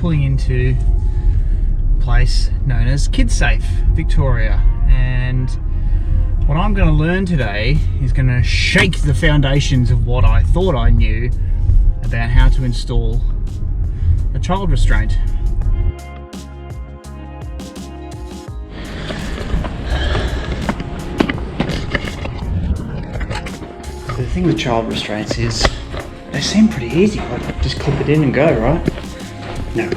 pulling into a place known as KidSafe, Victoria, and what I'm going to learn today is going to shake the foundations of what I thought I knew about how to install a child restraint. The thing with child restraints is they seem pretty easy, like just clip it in and go, right? No.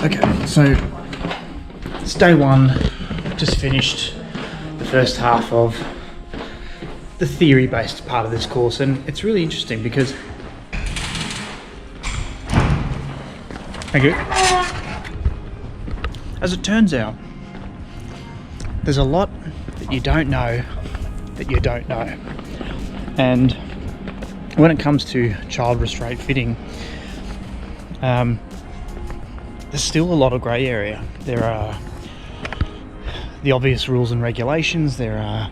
Okay, so it's day one. Just finished the first half of the theory-based part of this course, and it's really interesting because thank you. As it turns out, there's a lot that you don't know that you don't know, and when it comes to child restraint fitting, there's still a lot of grey area. There are the obvious rules and regulations. There are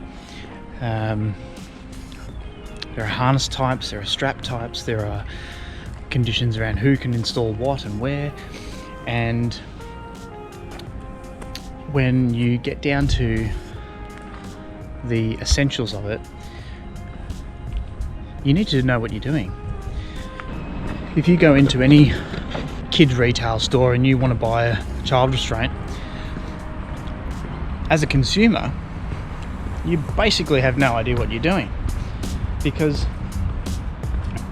harness types. There are strap types. There are conditions around who can install what and where. And when you get down to the essentials of it, you need to know what you're doing. If you go into any kids retail store and you want to buy a child restraint, as a consumer you basically have no idea what you're doing because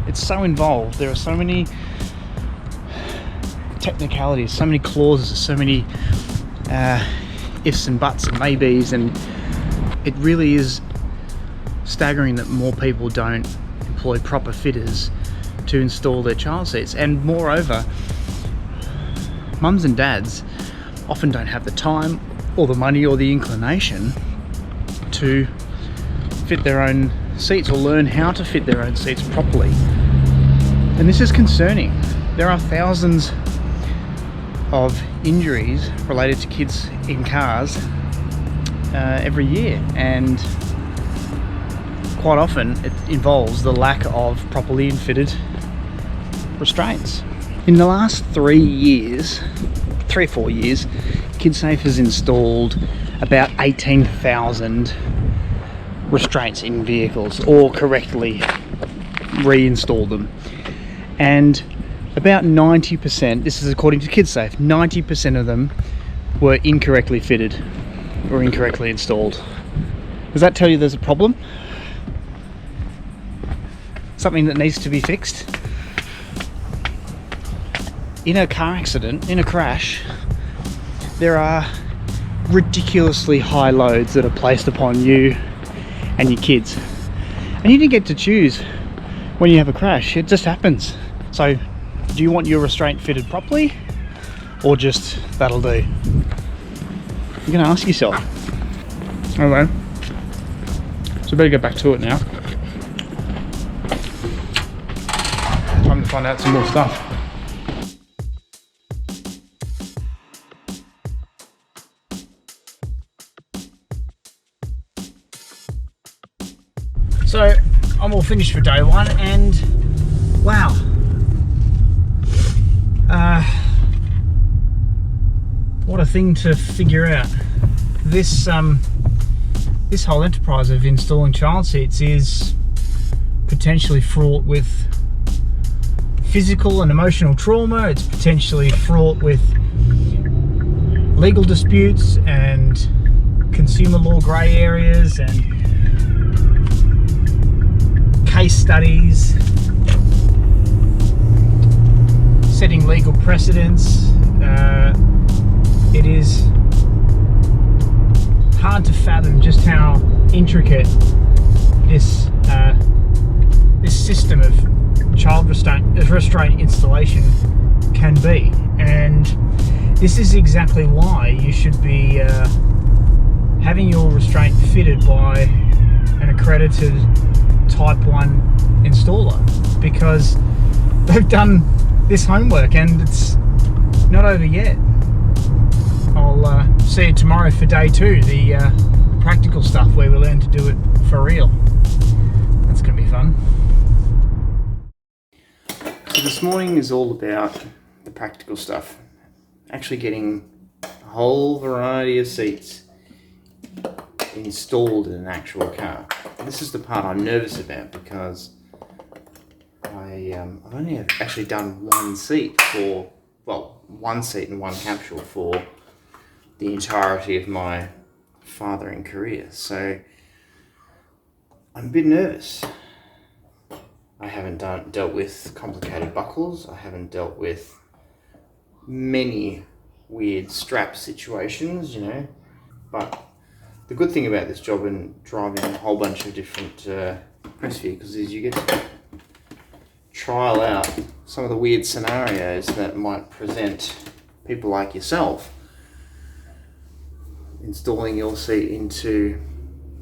it's so involved. There are so many technicalities, so many clauses, so many ifs and buts and maybes, and it really is staggering that more people don't employ proper fitters to install their child seats. And moreover, mums and dads often don't have the time or the money or the inclination to fit their own seats or learn how to fit their own seats properly. And this is concerning. There are thousands of injuries related to kids in cars every year, and quite often it involves the lack of properly fitted restraints. In the last 3 or 4 years, KidSafe has installed about 18,000 restraints in vehicles, or correctly reinstalled them. And about 90%, this is according to KidSafe, 90% of them were incorrectly fitted or incorrectly installed. Does that tell you there's a problem? Something that needs to be fixed? In a car accident, in a crash, there are ridiculously high loads that are placed upon you and your kids. And you didn't get to choose when you have a crash, it just happens. So, do you want your restraint fitted properly, or just that'll do? You're gonna ask yourself. Alright, so I better get back to it now. Time to find out some more stuff. So I'm all finished for day one, and wow, what a thing to figure out. This whole enterprise of installing child seats is potentially fraught with physical and emotional trauma. It's potentially fraught with legal disputes and consumer law grey areas and case studies, setting legal precedents. It is hard to fathom just how intricate this this system of child restraint installation can be. And this is exactly why you should be having your restraint fitted by an accredited Type 1 installer, because they've done this homework and it's not over yet. I'll see you tomorrow for day 2, the practical stuff where we learn to do it for real. That's going to be fun. So this morning is all about the practical stuff. Actually getting a whole variety of seats installed in an actual car. This is the part I'm nervous about, because I've only actually done one seat and one capsule for the entirety of my fathering career, so I'm a bit nervous. I haven't dealt with complicated buckles, I haven't dealt with many weird strap situations, but the good thing about this job and driving a whole bunch of different press vehicles is you get to trial out some of the weird scenarios that might present people like yourself installing your seat into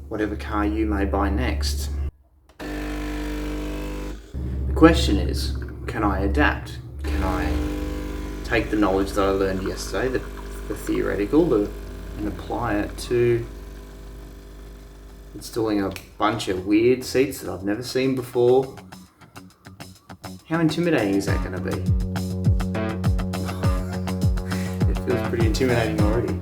whatever car you may buy next. The question is, can I adapt? Can I take the knowledge that I learned yesterday, the theoretical, and apply it to installing a bunch of weird seats that I've never seen before? How intimidating is that going to be? It feels pretty intimidating already.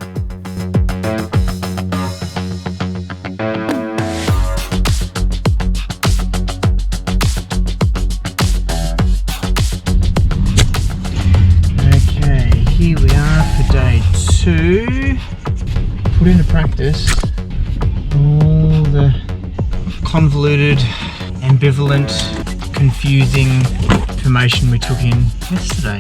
Okay, here we are for day 2. Put into practice all the convoluted, ambivalent, confusing information we took in yesterday.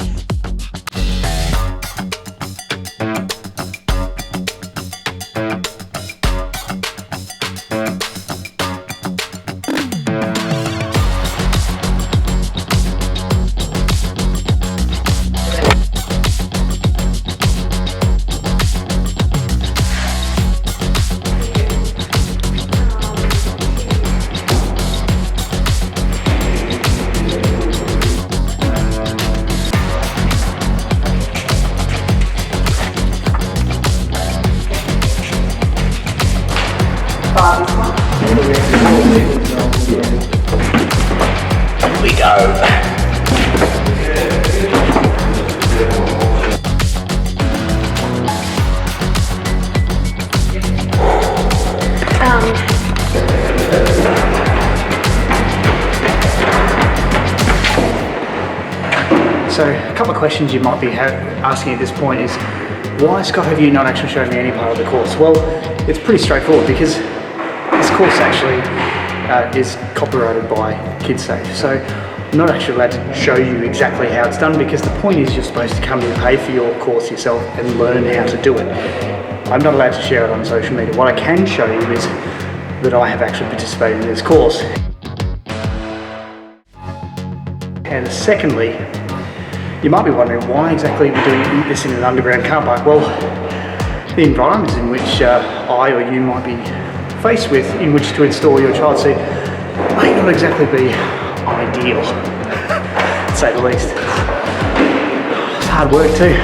Here we go. So a couple of questions you might be asking at this point is, why, Scott, have you not actually shown me any part of the course? Well, it's pretty straightforward, because this course actually is copyrighted by KidSafe. So I'm not actually allowed to show you exactly how it's done, because the point is you're supposed to come and pay for your course yourself and learn how to do it. I'm not allowed to share it on social media. What I can show you is that I have actually participated in this course. And secondly, you might be wondering why exactly we're doing this in an underground car park. Well, the environments in which I or you might be faced with in which to install your child seat may not exactly be ideal, to say the least. It's hard work too.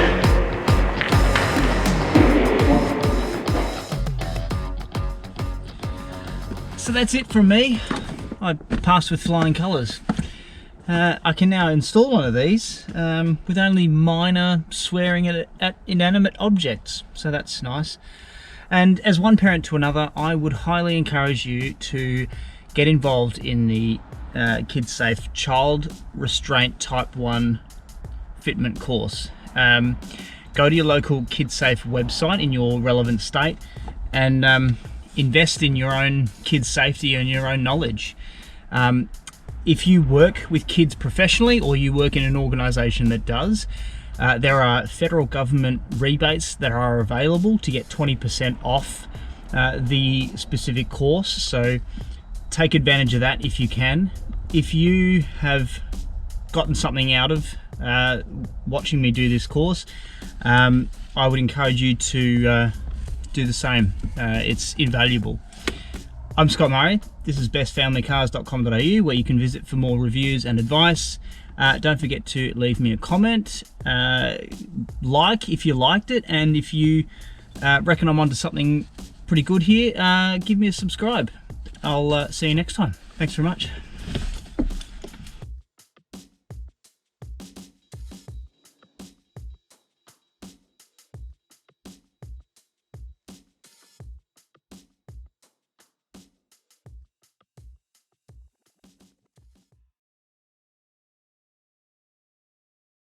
So that's it from me. I passed with flying colours. I can now install one of these with only minor swearing at inanimate objects, so that's nice. And as one parent to another, I would highly encourage you to get involved in the KidSafe Child Restraint Type 1 fitment course. Go to your local KidSafe website in your relevant state and invest in your own kids' safety and your own knowledge. If you work with kids professionally, or you work in an organisation that does, there are federal government rebates that are available to get 20% off the specific course. So take advantage of that if you can. If you have gotten something out of watching me do this course, I would encourage you to do the same. It's invaluable. I'm Scott Murray. This is bestfamilycars.com.au, where you can visit for more reviews and advice. Don't forget to leave me a comment, like if you liked it, and if you reckon I'm onto something pretty good here, give me a subscribe. I'll see you next time. Thanks very much.